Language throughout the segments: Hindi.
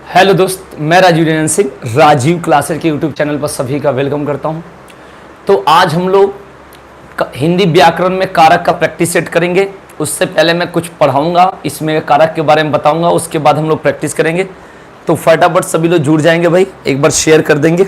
हेलो दोस्त, मैं राजीव रंजन सिंह राजीव क्लासेस के यूट्यूब चैनल पर सभी का वेलकम करता हूं। तो आज हम लोग हिंदी व्याकरण में कारक का प्रैक्टिस सेट करेंगे। उससे पहले मैं कुछ पढ़ाऊंगा, इसमें कारक के बारे में बताऊंगा, उसके बाद हम लोग प्रैक्टिस करेंगे। तो फटाफट सभी लोग जुड़ जाएंगे भाई, एक बार शेयर कर देंगे।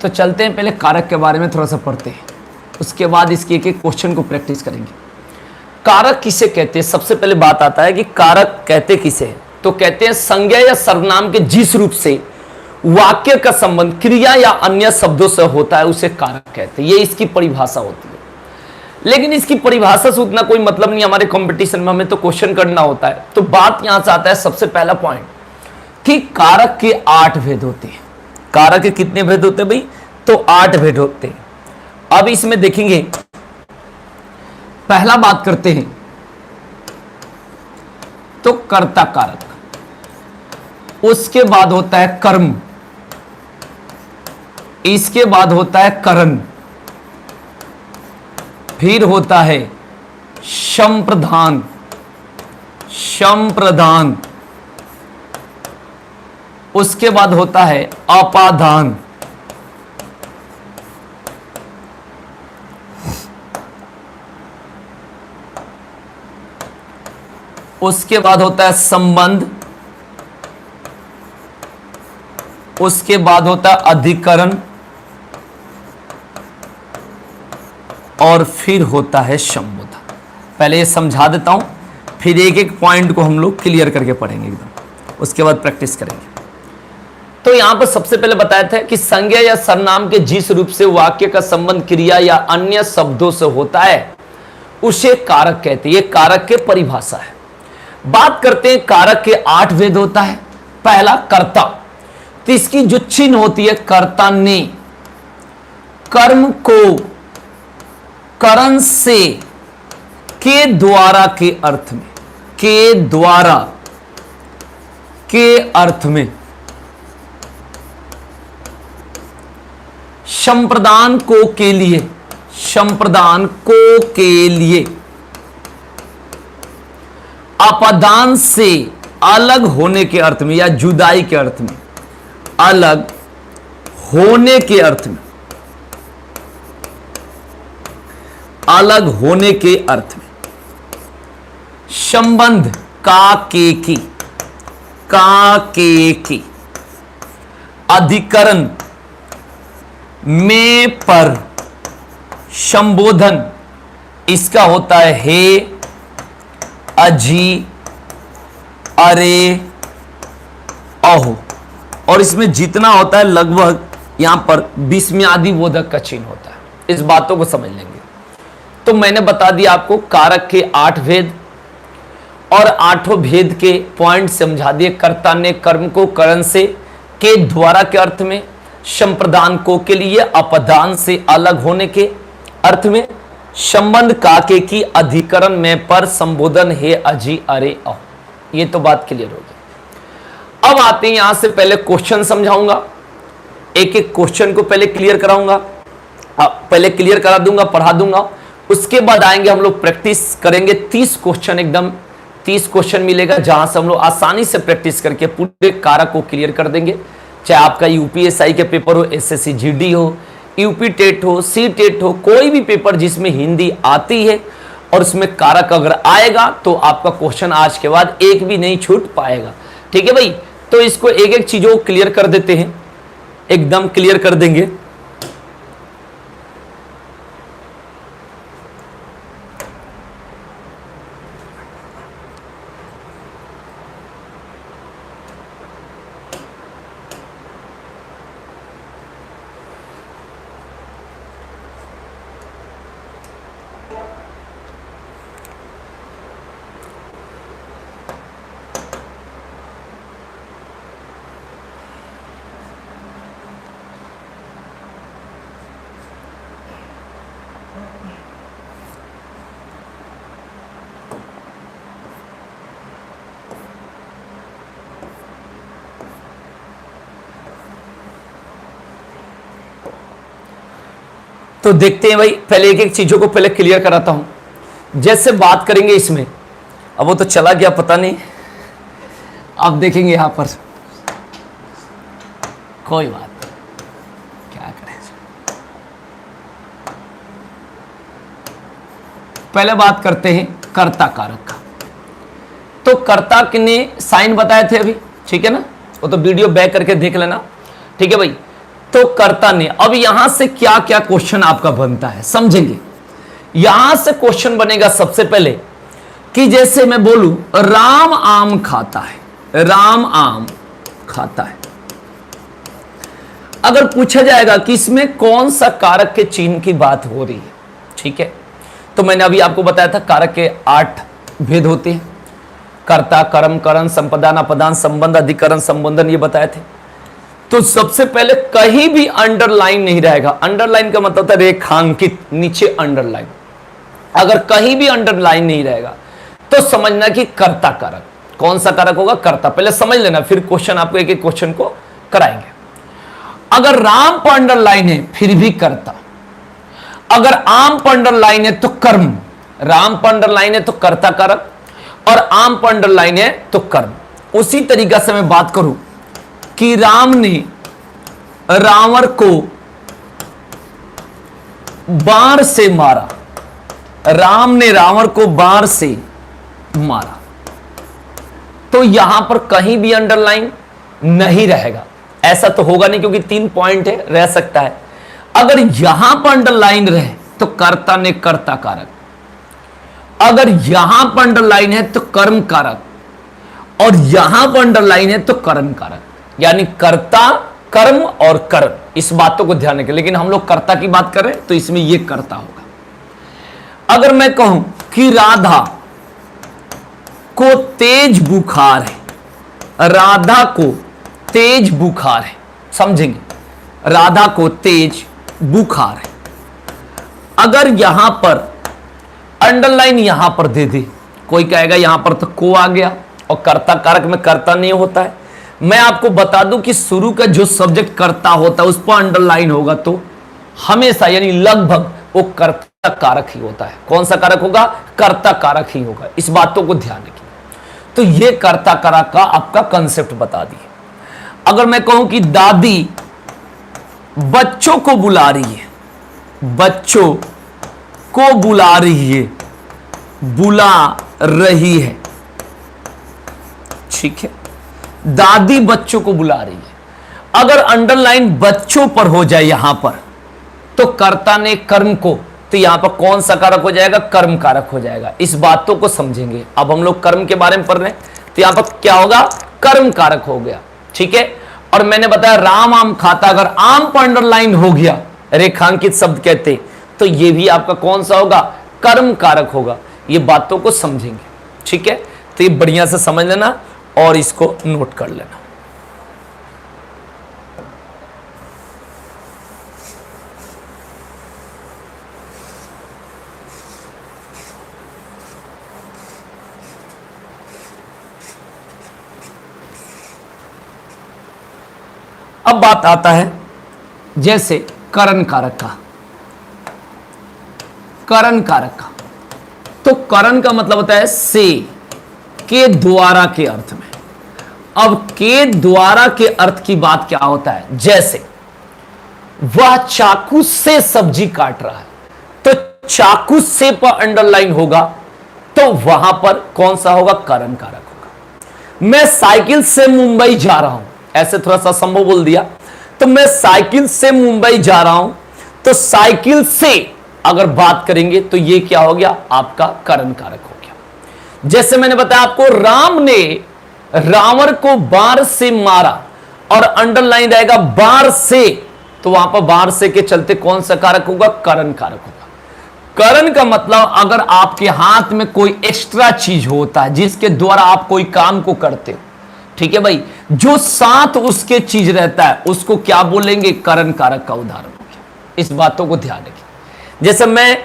तो चलते हैं, पहले कारक के बारे में थोड़ा सा पढ़ते हैं, उसके बाद इसके एक एक क्वेश्चन को प्रैक्टिस करेंगे। कारक किसे कहते हैं? सबसे पहले बात आता है कि कारक कहते किसे हैं। तो कहते हैं संज्ञा या सर्वनाम के जिस रूप से वाक्य का संबंध क्रिया या अन्य शब्दों से होता है उसे कारक कहते हैं। ये इसकी परिभाषा होती है, लेकिन इसकी परिभाषा से उतना कोई मतलब नहीं। हमारे कंपटीशन में हमें तो क्वेश्चन करना होता है। तो बात यहां से आता है, सबसे पहला पॉइंट कि कारक के 8 भेद होते हैं। कारक के कितने भेद होते हैं भाई? तो 8 भेद होते हैं। अब इसमें देखेंगे, पहला बात करते हैं तो कर्ता कारक, उसके बाद होता है कर्म, इसके बाद होता है करण, फिर होता है संप्रधान, संप्रदान, उसके बाद होता है अपादान, उसके बाद होता है संबंध, उसके बाद होता है अधिकरण, और फिर होता है संबोधन। पहले ये समझा देता हूं, फिर एक एक पॉइंट को हम लोग क्लियर करके पढ़ेंगे एकदम, उसके बाद प्रैक्टिस करेंगे। तो यहां पर सबसे पहले बताया था कि संज्ञा या सर्वनाम के जिस रूप से वाक्य का संबंध क्रिया या अन्य शब्दों से होता है उसे कारक कहते हैं। ये कारक के परिभाषा है। बात करते हैं, कारक के 8 भेद होता है। पहला कर्ता, तो इसकी जो चिन्ह होती है, कर्ता ने कर्म को करण से के द्वारा के अर्थ में, के द्वारा के अर्थ में, संप्रदान को के लिए, संप्रदान को के लिए, अपदान से अलग होने के अर्थ में या जुदाई के अर्थ में, अलग होने के अर्थ में, अलग होने के अर्थ में, संबंध का के की, का के की, अधिकरण में पर, संबोधन इसका होता है हे, अजी, अरे, अहो, और इसमें जितना होता है लगभग यहां पर विस्मयादि बोधक का चिन्ह होता है। इस बातों को समझ लेंगे। तो मैंने बता दिया आपको कारक के 8 भेद, और 8 भेद के पॉइंट समझा दिए। कर्ता ने कर्म को करण से के द्वारा के अर्थ में, संप्रदान को के लिए, अपदान से अलग होने के अर्थ में, संबंध काके की, अधिकरण में पर, संबोधन हे, अजी, अरे, अहो। ये तो बात क्लियर होगी। अब आते हैं, यहां से पहले क्वेश्चन समझाऊंगा, एक एक क्वेश्चन को पहले क्लियर कराऊंगा, पहले क्लियर करा दूंगा, पढ़ा दूंगा। उसके बाद आएंगे हम लोग प्रैक्टिस करेंगे। 30 क्वेश्चन, एकदम 30 क्वेश्चन मिलेगा, जहां से हम लोग आसानी से प्रैक्टिस करके पूरे कारक को क्लियर कर देंगे। चाहे आपका यूपीएसआई के पेपर हो, एसएससी जीडी हो, यूपी टेट हो, सी टेट हो, कोई भी पेपर जिसमें हिंदी आती है और उसमें कारक अगर आएगा तो आपका क्वेश्चन आज के बाद एक भी नहीं छूट पाएगा। ठीक है भाई? तो इसको एक एक चीजों को क्लियर कर देते हैं, एकदम क्लियर कर देंगे। तो देखते हैं भाई, पहले एक एक चीजों को पहले क्लियर कराता हूं। जैसे बात करेंगे इसमें, अब वो तो चला गया पता नहीं, आप देखेंगे यहां पर, कोई बात नहीं, क्या करें। पहले बात करते हैं कर्ता कारक का। तो कर्ता ने साइन बताए थे अभी, ठीक है ना, वो तो वीडियो बैक करके देख लेना, ठीक है भाई। तो कर्ता ने, अब यहां से क्या क्या क्वेश्चन आपका बनता है समझेंगे। यहां से क्वेश्चन बनेगा सबसे पहले कि जैसे मैं बोलूं राम आम खाता है, राम आम खाता है। अगर पूछा जाएगा कि इसमें कौन सा कारक के चिन्ह की बात हो रही है, ठीक है, तो मैंने अभी आपको बताया था कारक के 8 भेद होते हैं, कर्ता, कर्म, करण, संपदान, अपदान, संबंध, अधिकरण, संबोधन, ये बताए थे। तो सबसे पहले कहीं भी अंडरलाइन नहीं रहेगा। अंडरलाइन का मतलब होता है रेखांकित, नीचे अंडरलाइन। अगर कहीं भी अंडरलाइन नहीं रहेगा तो समझना कि कर्ता कारक, कौन सा कारक होगा, कर्ता। पहले समझ लेना, फिर क्वेश्चन आपको एक एक क्वेश्चन को कराएंगे। अगर राम पर अंडरलाइन है फिर भी कर्ता, अगर आम पर अंडरलाइन है तो कर्म, राम पर अंडरलाइन है तो कर्ता कारक, और आम पर अंडरलाइन है तो कर्म। उसी तरीका से मैं बात करूं कि राम ने रावण को बाण से मारा, राम ने रावण को बाण से मारा, तो यहां पर कहीं भी अंडरलाइन नहीं रहेगा। ऐसा तो होगा नहीं क्योंकि 3 पॉइंट है, रह सकता है। अगर यहां पर अंडरलाइन रहे तो कर्ता ने कर्ता कारक, अगर यहां पर अंडरलाइन है तो कर्म कारक, और यहां पर अंडरलाइन है तो करण कारक, यानी कर्ता, कर्म और करण। इस बातों को ध्यान रखें, लेकिन हम लोग कर्ता की बात कर रहे हैं तो इसमें यह कर्ता होगा। अगर मैं कहूं कि राधा को तेज बुखार है, राधा को तेज बुखार है, समझेंगे, राधा को तेज बुखार है। अगर यहां पर अंडरलाइन यहां पर दे दे, कोई कहेगा यहां पर तो को आ गया और कर्ता कारक में कर्ता नहीं होता है। मैं आपको बता दूं कि शुरू का जो सब्जेक्ट कर्ता होता है उस पर अंडरलाइन होगा तो हमेशा, यानी लगभग, वो कर्ता कारक ही होता है। कौन सा कारक होगा, कर्ता कारक ही होगा। इस बातों को ध्यान रखिए। तो ये कर्ता कारक का आपका कंसेप्ट बता दिए। अगर मैं कहूं कि दादी बच्चों को बुला रही है, बच्चों को बुला रही है, बुला रही है, ठीक है, दादी बच्चों को बुला रही है। अगर अंडरलाइन बच्चों पर हो जाए यहां पर तो कर्ता ने कर्म को, तो यहां पर कौन सा कारक हो जाएगा, कर्म कारक हो जाएगा। इस बातों को समझेंगे। अब हम लोग कर्म के बारे में पढ़ रहे हैं तो यहां पर क्या होगा, कर्म कारक हो गया, ठीक है। और मैंने बताया राम आम खाता, अगर आम पर अंडरलाइन हो गया, रेखांकित शब्द कहते, तो ये भी आपका कौन सा होगा, कर्म कारक होगा। ये बातों को समझेंगे, ठीक है। तो ये बढ़िया से समझ लेना और इसको नोट कर लेना। अब बात आता है जैसे करण कारक का, करण कारक का। तो करण का मतलब होता है से, के द्वारा के अर्थ में। अब के द्वारा के अर्थ की बात क्या होता है, जैसे वह चाकू से सब्जी काट रहा है, तो चाकू से पर अंडरलाइन होगा तो वहां पर कौन सा होगा, करण कारक होगा। मैं साइकिल से मुंबई जा रहा हूं, ऐसे थोड़ा सा संभव बोल दिया, तो मैं साइकिल से मुंबई जा रहा हूं, तो साइकिल से अगर बात करेंगे तो ये क्या हो गया, आपका करण कारक हो गया। जैसे मैंने बताया आपको, राम ने रावण को बाण से मारा और अंडरलाइन रहेगा बाण से, तो वहां पर बाण से के चलते कौन सा कारक होगा, करण कारक होगा। करण का मतलब अगर आपके हाथ में कोई एक्स्ट्रा चीज होता है जिसके द्वारा आप कोई काम को करते हो, ठीक है भाई, जो साथ उसके चीज रहता है उसको क्या बोलेंगे, करण कारक का उदाहरण हो गया। इस बातों को ध्यान रखिए। जैसे मैं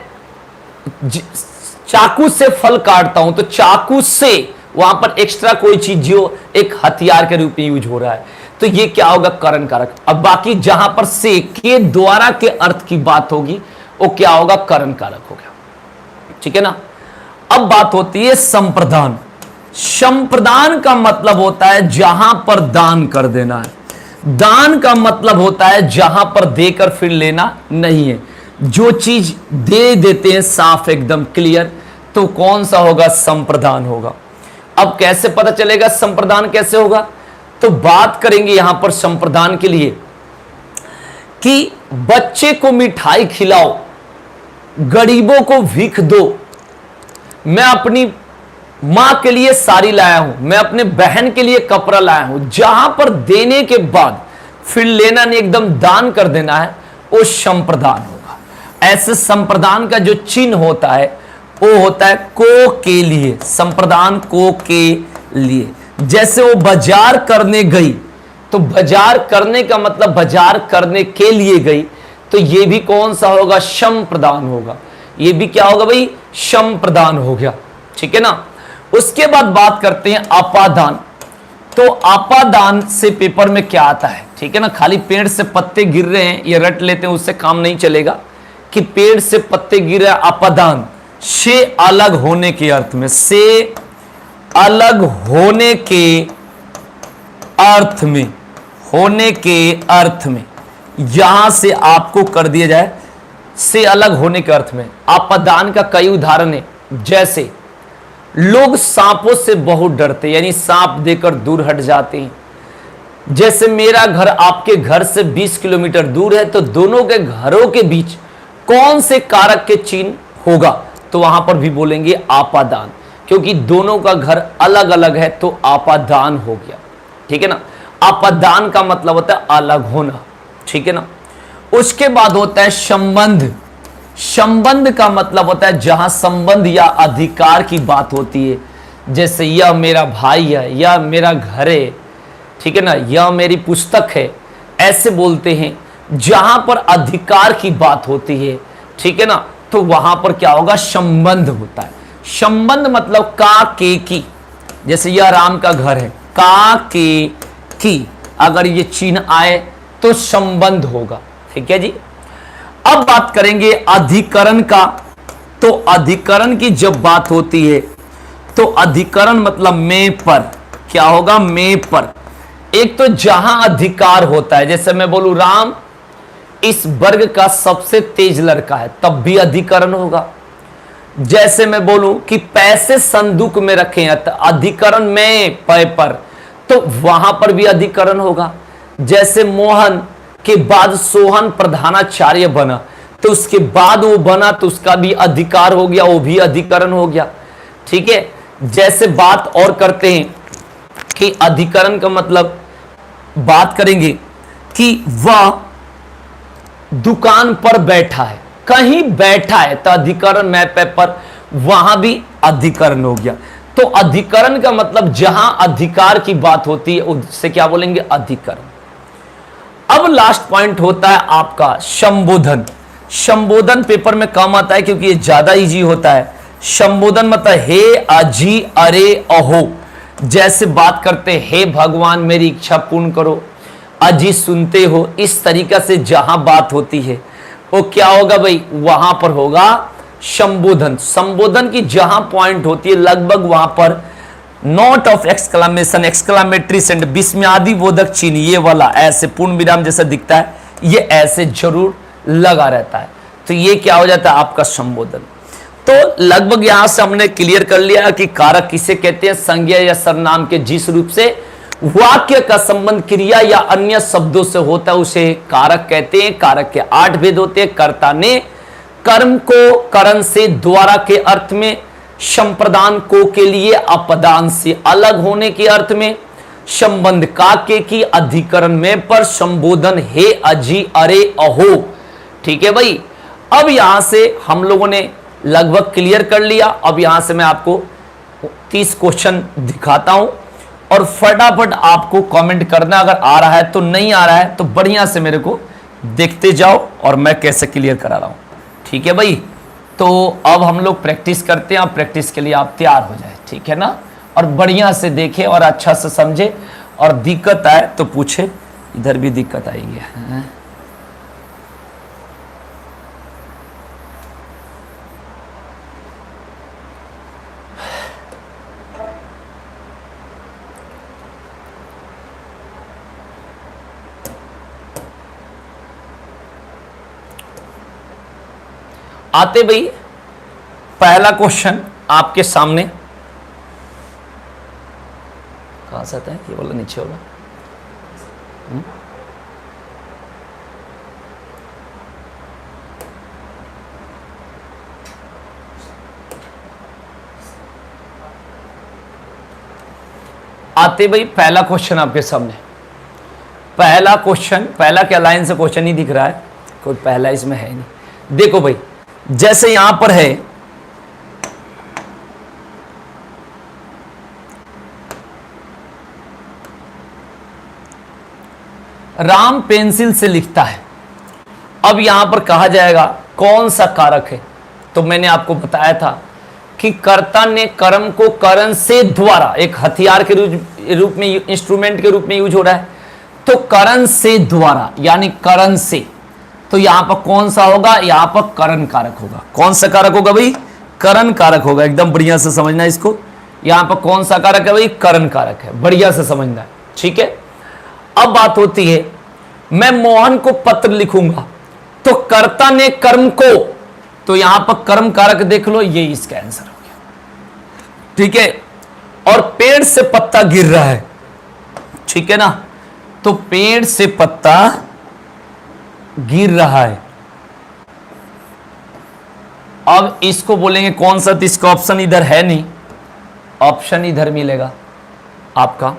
चाकू से फल काटता हूं, तो चाकू से वहां पर एक्स्ट्रा कोई चीज जो एक हथियार के रूप में यूज हो रहा है, तो ये क्या होगा, करण कारक। अब बाकी जहां पर से के द्वारा के अर्थ की बात होगी वो क्या होगा, करण कारक हो गया। ठीक है ना। अब बात होती है संप्रदान। संप्रदान का मतलब होता है जहां पर दान कर देना है। दान का मतलब होता है जहां पर देकर फिर लेना नहीं है। जो चीज दे देते हैं साफ एकदम क्लियर, तो कौन सा होगा, संप्रदान होगा। अब कैसे पता चलेगा संप्रदान कैसे होगा, तो बात करेंगे यहां पर संप्रदान के लिए कि बच्चे को मिठाई खिलाओ, गरीबों को भीख दो, मैं अपनी मां के लिए साड़ी लाया हूं, मैं अपने बहन के लिए कपड़ा लाया हूं, जहां पर देने के बाद फिर लेना नहीं, एकदम दान कर देना है, वो संप्रदान होगा। ऐसे संप्रदान का जो चिन्ह होता है वो होता है को के लिए, संप्रदान को के लिए। जैसे वो बाजार करने गई, तो बाजार करने का मतलब बाजार करने के लिए गई, तो ये भी कौन सा होगा, संप्रदान होगा। ये भी क्या होगा भाई, संप्रदान हो गया। ठीक है ना। उसके बाद बात करते हैं आपादान। तो आपादान से पेपर में क्या आता है, ठीक है ना, खाली पेड़ से पत्ते गिर रहे हैं ये रट लेते हैं, उससे काम नहीं चलेगा कि पेड़ से पत्ते गिर रहे हैं। आपादान से अलग होने के अर्थ में, से अलग होने के अर्थ में, होने के अर्थ में यहां से आपको कर दिया जाए से अलग होने के अर्थ में। आपादान का कई उदाहरण है, जैसे लोग सांपों से बहुत डरते, यानी सांप देकर दूर हट जाते हैं। जैसे मेरा घर आपके घर से 20 किलोमीटर दूर है, तो दोनों के घरों के बीच कौन से कारक के चिन्ह होगा, तो वहां पर भी बोलेंगे आपादान, क्योंकि दोनों का घर अलग अलग है, तो आपादान हो गया। ठीक है ना। आपादान का मतलब होता है अलग होना। ठीक है ना। उसके बाद होता है संबंध। संबंध का मतलब होता है जहां संबंध या अधिकार की बात होती है, जैसे यह मेरा भाई है, यह मेरा घर है, ठीक है ना, यह मेरी पुस्तक है, ऐसे बोलते हैं जहां पर अधिकार की बात होती है। ठीक है ना। तो वहां पर क्या होगा, संबंध होता है। संबंध मतलब का के की, जैसे यह राम का घर है, का के की, अगर ये चिन्ह आए तो संबंध होगा। ठीक है जी। अब बात करेंगे अधिकरण का। तो अधिकरण की जब बात होती है, तो अधिकरण मतलब में पर, क्या होगा, में पर। एक तो जहां अधिकार होता है, जैसे मैं बोलूं राम इस वर्ग का सबसे तेज लड़का है, तब भी अधिकरण होगा। जैसे मैं बोलूं कि पैसे संदूक में रखे हैं, तो अधिकरण में पै पर, तो वहां पर भी अधिकरण होगा। जैसे मोहन के बाद सोहन प्रधानाचार्य बना, तो उसके बाद वो बना, तो उसका भी अधिकार हो गया, वो भी अधिकरण हो गया। ठीक है। जैसे बात और करते हैं कि अधिकरण का मतलब बात करेंगे कि वह दुकान पर बैठा है, कहीं बैठा है, तो अधिकरण मैं पे पर, वहां भी अधिकरण हो गया। तो अधिकरण का मतलब जहां अधिकार की बात होती है उससे क्या बोलेंगे, अधिकरण। अब लास्ट पॉइंट होता है आपका संबोधन। संबोधन पेपर में कम आता है क्योंकि ये ज्यादा इजी होता है। संबोधन मतलब हे, अजी, अरे, अहो। जैसे बात करते हे भगवान मेरी इच्छा पूर्ण करो, अजी सुनते हो, इस तरीका से जहां बात होती है वो क्या होगा भाई, वहां पर होगा संबोधन। संबोधन की जहां पॉइंट होती है लगभग वहां पर note of exclamation, exclamatory send, विस्मयादि बोधक चिन्ह, ये वाला ऐसे पूर्ण विराम जैसा दिखता है, ये ऐसे जरूर लगा रहता है, तो ये क्या हो जाता है आपका संबोधन। तो लगभग यहां से हमने क्लियर कर लिया कि कारक किसे कहते हैं, संज्ञा या सर्वनाम के जिस रूप से वाक्य का संबंध क्रिया या अन्य शब्दों से होता है उसे कारक कहते हैं। कारक के 8 भेद होते हैं। कर्ता ने कर्म को करण से, द्वारा के अर्थ में, संप्रदान को के लिए, अपदान से अलग होने के अर्थ में, संबंध का के की, अधिकरण में पर, संबोधन हे, अजी, अरे, अहो। ठीक है भाई। अब यहां से हम लोगों ने लगभग क्लियर कर लिया। अब यहां से मैं आपको 30 क्वेश्चन दिखाता हूं और फटाफट आपको कमेंट करना, अगर आ रहा है तो, नहीं आ रहा है तो बढ़िया से मेरे को देखते जाओ और मैं कैसे क्लियर करा रहा हूं। ठीक है भाई। तो अब हम लोग प्रैक्टिस करते हैं और प्रैक्टिस के लिए आप तैयार हो जाए, ठीक है ना, और बढ़िया से देखें और अच्छा से समझे, और दिक्कत आए तो पूछे। इधर भी दिक्कत आएगी। आते भाई पहला क्वेश्चन आपके सामने, कहां से आता है ये वाला, नीचे वाला। आते भाई पहला क्वेश्चन आपके सामने। पहला क्वेश्चन, पहला क्या लाइन से क्वेश्चन ही दिख रहा है, कोई पहला इसमें है नहीं। देखो भाई जैसे यहां पर है राम पेंसिल से लिखता है। अब यहां पर कहा जाएगा कौन सा कारक है, तो मैंने आपको बताया था कि कर्ता ने कर्म को करण से द्वारा, एक हथियार के रूप में, इंस्ट्रूमेंट के रूप में यूज हो रहा है, तो करण से द्वारा यानी करण से, तो यहां पर कौन सा होगा, यहां पर करण कारक होगा। कौन सा कारक होगा भाई, करण कारक होगा। एकदम बढ़िया से समझना इसको, यहां पर कौन सा कारक है भाई, करण कारक है, बढ़िया से समझना है, ठीक है। अब बात होती है मैं मोहन को पत्र लिखूंगा, तो कर्ता ने कर्म को, तो यहां पर कर्म कारक देख लो, ये इसका आंसर हो गया, ठीक है। और पेड़ से पत्ता गिर रहा है, ठीक है ना, तो पेड़ से पत्ता गिर रहा है। अब इसको बोलेंगे कौन सा, तो इसका ऑप्शन इधर है नहीं, ऑप्शन इधर मिलेगा आपका।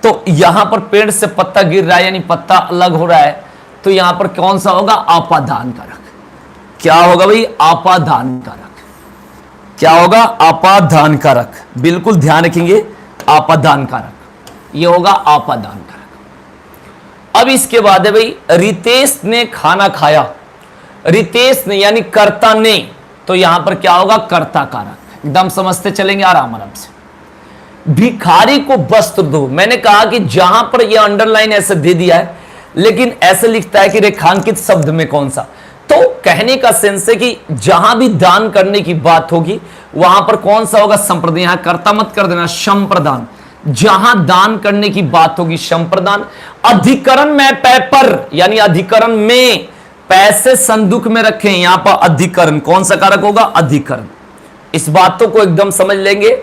तो यहां पर पेड़ से पत्ता गिर रहा है यानी पत्ता अलग हो रहा है, तो यहां पर कौन सा होगा, आपादान कारक। क्या होगा भाई, आपादान कारक। क्या होगा, आपादान कारक, बिल्कुल ध्यान रखेंगे, आपादान कारक, ये होगा आपादान कारक। अब इसके बाद है भाई रितेश ने खाना खाया, रितेश ने यानी कर्ता ने, तो यहां पर क्या होगा, कर्ता कारक। एकदम समझते चलेंगे आराम आराम से। भिखारी को वस्त्र दो, मैंने कहा कि जहां पर यह अंडरलाइन ऐसे दे दिया है, लेकिन ऐसे लिखता है कि रेखांकित शब्द में कौन सा, तो कहने का सेंस है कि जहां भी दान करने की बात होगी वहां पर कौन सा होगा, संप्रदान। यहां कर्ता मत कर देना, संप्रदान। जहां दान करने की बात होगी संप्रदान। अधिकरण में पेपर यानी अधिकरण में, पैसे संदूक में रखें, यहां पर अधिकरण कौन सा कारक होगा, अधिकरण। इस बातों को एकदम समझ लेंगे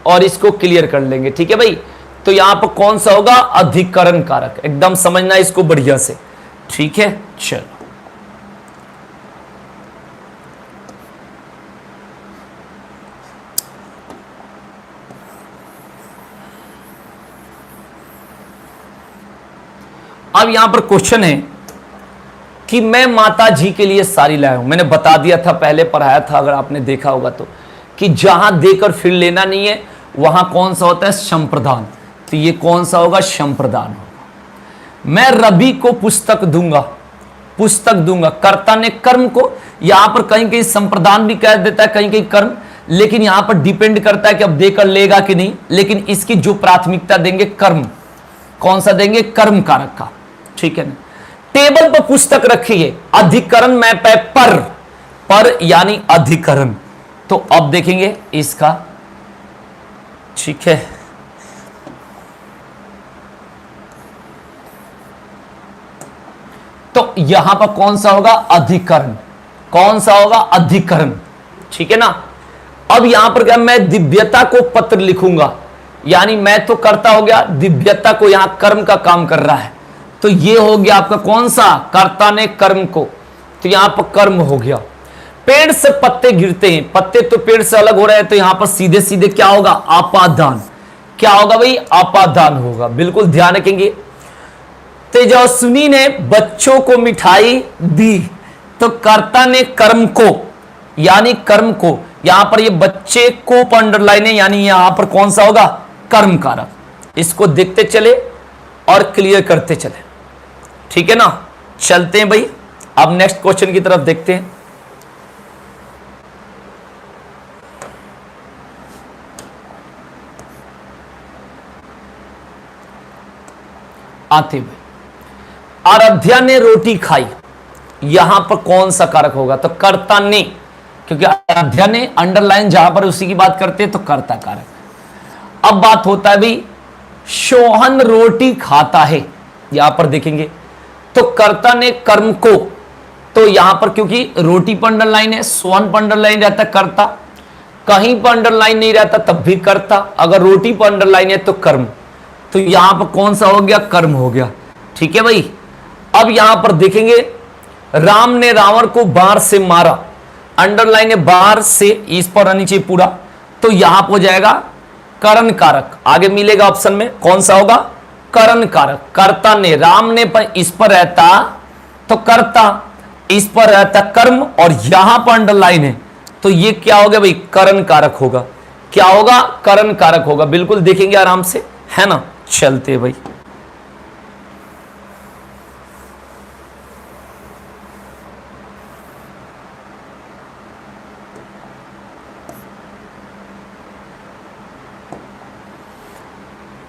और इसको क्लियर कर लेंगे, ठीक है भाई। तो यहां पर कौन सा होगा, अधिकरण कारक, एकदम समझना इसको बढ़िया से, ठीक है। चलो अब यहां पर क्वेश्चन है कि मैं माता जी के लिए साड़ी लाया हूं। मैंने बता दिया था, पहले पढ़ाया था, अगर आपने देखा होगा तो, कि जहां देकर फिर लेना नहीं है वहां कौन सा होता है, संप्रदान। तो ये कौन सा होगा, संप्रदान होगा। मैं रवि को पुस्तक दूंगा, पुस्तक दूंगा, कर्ता ने कर्म को, यहां पर कहीं कहीं संप्रदान भी कह देता है, कहीं कहीं कर्म, लेकिन यहां पर डिपेंड करता है कि अब देकर लेगा कि नहीं। लेकिन इसकी जो प्राथमिकता देंगे कर्म, कौन सा देंगे, कर्म कारक का, ठीक है ना। टेबल पर पुस्तक रखी है, अधिकरण में पर यानी अधिकरण। तो अब देखेंगे इसका, ठीक है। तो यहां पर कौन सा होगा, अधिकरण, कौन सा होगा, अधिकरण, ठीक है ना। अब यहां पर क्या, मैं दिव्यता को पत्र लिखूंगा, यानी मैं तो करता हो गया, दिव्यता को यहां कर्म का काम कर रहा है, तो ये हो गया आपका कौन सा, कर्ता ने कर्म को, तो यहां पर कर्म हो गया। पेड़ से पत्ते गिरते हैं, पत्ते तो पेड़ से अलग हो रहे हैं, तो यहां पर सीधे सीधे क्या होगा, आपादान। क्या होगा भाई, आपादान होगा, बिल्कुल ध्यान रखेंगे। तेजस्विनी ने बच्चों को मिठाई दी, तो कर्ता ने कर्म को यानी कर्म को, यहां पर ये बच्चे को अंडरलाइन है, यानी यहां पर कौन सा होगा, कर्म कारक। इसको देखते चले और क्लियर करते चले, ठीक है ना। चलते हैं भाई, अब नेक्स्ट क्वेश्चन की तरफ देखते हैं। आते हुए आराध्या ने रोटी खाई, यहां पर कौन सा कारक होगा, तो कर्ता ने, क्योंकि आराध्या ने अंडरलाइन जहां पर उसी की बात करते हैं तो कर्ता कारक। अब बात होता है भाई सोहन रोटी खाता है, यहां पर देखेंगे तो कर्ता ने कर्म को, तो यहां पर क्योंकि रोटी पर अंडरलाइन है, सोन पर अंडरलाइन रहता कर्ता, कहीं पर अंडरलाइन नहीं रहता तब भी कर्ता, अगर रोटी पर अंडरलाइन है तो कर्म। तो यहां पर कौन सा हो गया? कर्म हो गया। ठीक है भाई। अब यहां पर देखेंगे राम ने रावण को बाण से मारा, अंडरलाइन है बाण से, इस पर रहनी चाहिए पूरा, तो यहां पर हो जाएगा करण कारक। आगे मिलेगा ऑप्शन में कौन सा होगा? करण कारक। कर्ता ने, राम ने पर इस पर रहता तो कर्ता, इस पर रहता कर्म, और यहां पर अंडरलाइन है तो ये क्या हो गया भाई? करण कारक होगा। क्या होगा? करण कारक होगा। बिल्कुल देखेंगे आराम से, है ना। चलते भाई।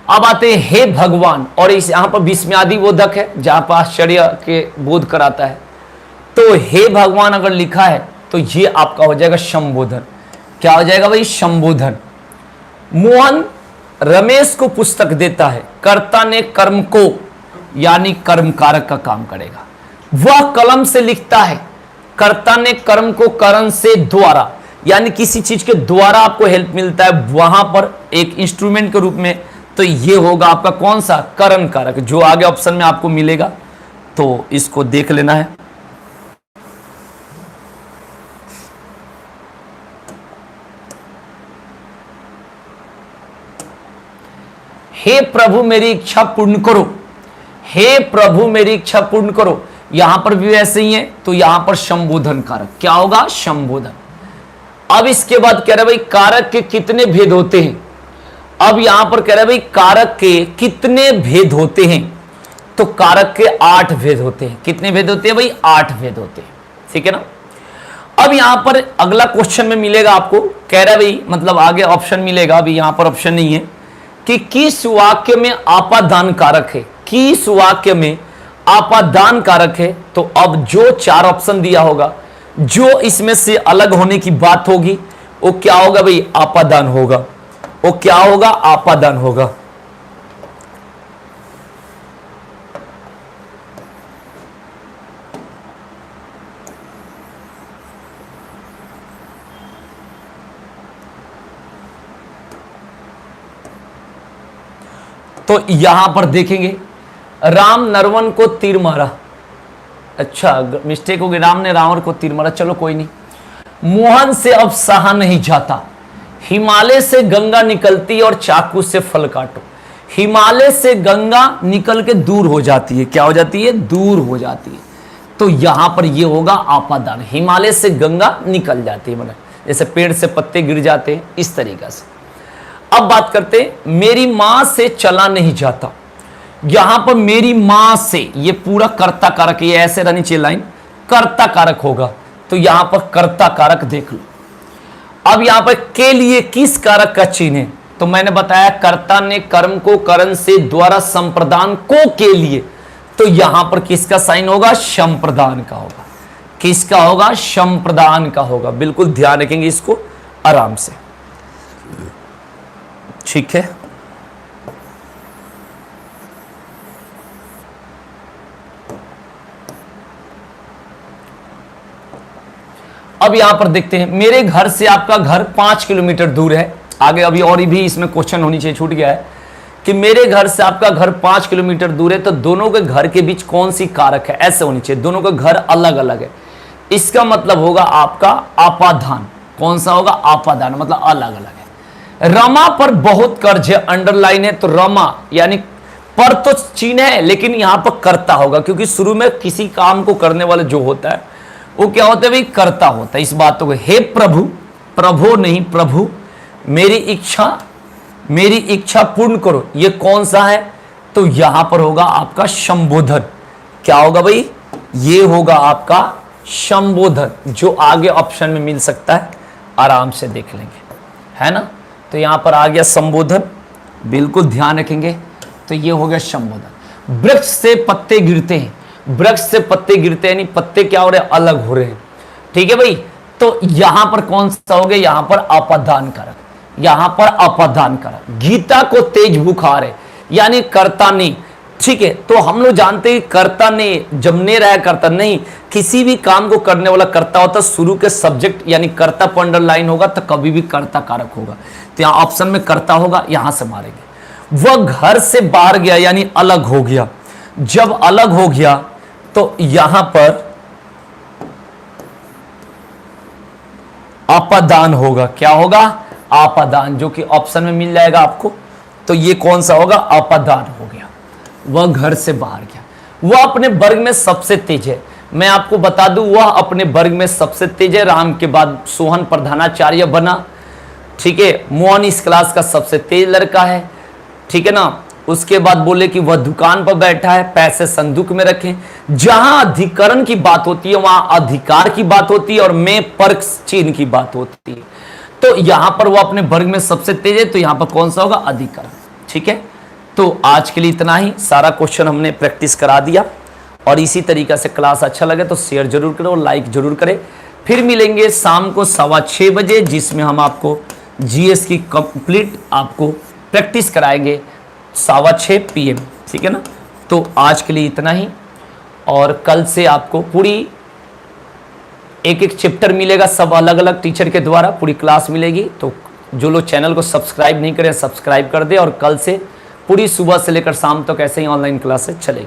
अब आते हैं हे भगवान, और इस यहां पर विस्मयादि बोधक है जहां पर आश्चर्य के बोध कराता है। तो हे भगवान अगर लिखा है तो ये आपका हो जाएगा संबोधन। क्या हो जाएगा भाई? संबोधन। मोहन रमेश को पुस्तक देता है, कर्ता ने कर्म को, यानी कर्म कारक का काम करेगा। वह कलम से लिखता है, कर्ता ने कर्म को करण से द्वारा, यानी किसी चीज के द्वारा आपको हेल्प मिलता है वहां पर एक इंस्ट्रूमेंट के रूप में, तो ये होगा आपका कौन सा? करण कारक, जो आगे ऑप्शन में आपको मिलेगा। तो इसको देख लेना है। हे प्रभु मेरी इच्छा पूर्ण करो, हे प्रभु मेरी इच्छा पूर्ण करो, यहां पर भी ऐसे ही है, तो यहां पर संबोधन कारक। क्या होगा? संबोधन। अब इसके बाद कह रहे भाई कारक के कितने भेद होते हैं। अब यहां पर कह रहे भाई कारक के कितने भेद होते हैं, तो कारक के 8 भेद होते हैं। कितने भेद होते हैं भाई? 8 भेद होते हैं। ठीक है ना। अब यहां पर अगला क्वेश्चन में मिलेगा आपको, कह रहा भाई मतलब आगे ऑप्शन मिलेगा, अभी यहां पर ऑप्शन नहीं है कि किस वाक्य में आपादान कारक है, किस वाक्य में आपादान कारक है। तो अब जो 4 ऑप्शन दिया होगा, जो इसमें से अलग होने की बात होगी वो क्या होगा भाई? आपादान होगा। वो क्या होगा? आपादान होगा। तो यहां पर देखेंगे राम नरवन को तीर मारा, अच्छा मिस्टेक हो गई, राम ने रावण को तीर मारा, चलो कोई नहीं। मोहन से अब सहा नहीं जाता, हिमालय से गंगा निकलती और चाकू से फल काटो। हिमालय से गंगा निकल के दूर हो जाती है, क्या हो जाती है? दूर हो जाती है। तो यहां पर यह होगा आपादान। हिमालय से गंगा निकल जाती है, मतलब जैसे पेड़ से पत्ते गिर जाते हैं इस तरीका से। अब बात करते हैं मेरी मां से चला नहीं जाता। यहां पर मेरी मां से, ये पूरा कर्ता कारक, ये ऐसे रहनी चाहिए लाइन, कर्ता कारक होगा। तो यहां पर कर्ता कारक देख लो। अब यहां पर के लिए किस कारक का चिन्ह है, तो मैंने बताया कर्ता ने कर्म को करण से द्वारा संप्रदान को के लिए, तो यहां पर किसका साइन होगा? संप्रदान का होगा। किसका होगा? संप्रदान का होगा। बिल्कुल ध्यान रखेंगे इसको आराम से, ठीक है। अब यहां पर देखते हैं मेरे घर से आपका घर 5 किलोमीटर दूर है। आगे अभी और भी इसमें क्वेश्चन होनी चाहिए, छूट गया है कि मेरे घर से आपका घर 5 किलोमीटर दूर है, तो दोनों के घर के बीच कौन सी कारक है? ऐसे होनी चाहिए, दोनों का घर अलग अलग है। इसका मतलब होगा आपका आपाधान। कौन सा होगा? आपादान, मतलब अलग अलग है। रमा पर बहुत कर्ज है, अंडरलाइन है, तो रमा यानी पर तो चिन्ह है लेकिन यहां पर कर्ता होगा, क्योंकि शुरू में किसी काम को करने वाला जो होता है वो क्या होता है भाई? कर्ता होता है। इस बातों को हे प्रभु, प्रभु नहीं प्रभु, मेरी इच्छा पूर्ण करो, ये कौन सा है? तो यहां पर होगा आपका संबोधन। क्या होगा भाई? ये होगा आपका संबोधन, जो आगे ऑप्शन में मिल सकता है, आराम से देख लेंगे, है ना। तो यहां पर आ गया संबोधन, बिल्कुल ध्यान रखेंगे। तो ये हो गया संबोधन। वृक्ष से पत्ते गिरते हैं, वृक्ष से पत्ते गिरते हैं, यानी पत्ते क्या हो रहे हैं? अलग हो रहे हैं, ठीक है भाई। तो यहां पर कौन सा हो गया? यहां पर आपादान कारक, यहां पर आपादान कारक। गीता को तेज बुखार है, यानी कर्ता ने ठीक है, तो हम लोग जानते हैं कर्ता ने जमने रहा कर्ता नहीं, किसी भी काम को करने वाला कर्ता होता, शुरू के सब्जेक्ट यानी कर्ता पर अंडरलाइन होगा तो कभी भी कर्ता कारक होगा। तो यहां ऑप्शन में कर्ता होगा, यहां से मारेंगे। वह घर से बाहर गया यानी अलग हो गया, जब अलग हो गया तो यहां पर अपादान होगा। क्या होगा? अपादान, जो कि ऑप्शन में मिल जाएगा आपको। तो ये कौन सा होगा? अपादान हो गया। वह घर से बाहर गया, वह अपने वर्ग में सबसे तेज है। मैं आपको बता दूं, वह अपने वर्ग में सबसे तेज है। राम के बाद सोहन प्रधानाचार्य बना, ठीक है। मोहन इस क्लास का सबसे तेज लड़का है, ठीक है ना। उसके बाद बोले कि वह दुकान पर बैठा है, पैसे संदूक में रखें। जहां अधिकरण की बात होती है वहां अधिकार की बात होती है और में परक चिन्ह की बात होती है। तो यहां पर वो अपने वर्ग में सबसे तेज है, तो यहां पर कौन सा होगा? अधिकरण, ठीक है। तो आज के लिए इतना ही, सारा क्वेश्चन हमने प्रैक्टिस करा दिया। और इसी तरीके से क्लास अच्छा लगे तो शेयर जरूर करें और लाइक जरूर करें। फिर मिलेंगे शाम को 6:15 बजे, जिसमें हम आपको जीएस की कंप्लीट आपको प्रैक्टिस कराएंगे 6:15 PM, ठीक है ना। तो आज के लिए इतना ही, और कल से आपको पूरी एक एक चैप्टर मिलेगा, सब अलग अलग टीचर के द्वारा पूरी क्लास मिलेगी। तो जो लोग चैनल को सब्सक्राइब नहीं करें सब्सक्राइब कर दे, और कल से पूरी सुबह से लेकर शाम तक ऐसे ही ऑनलाइन क्लासेस चलेगी।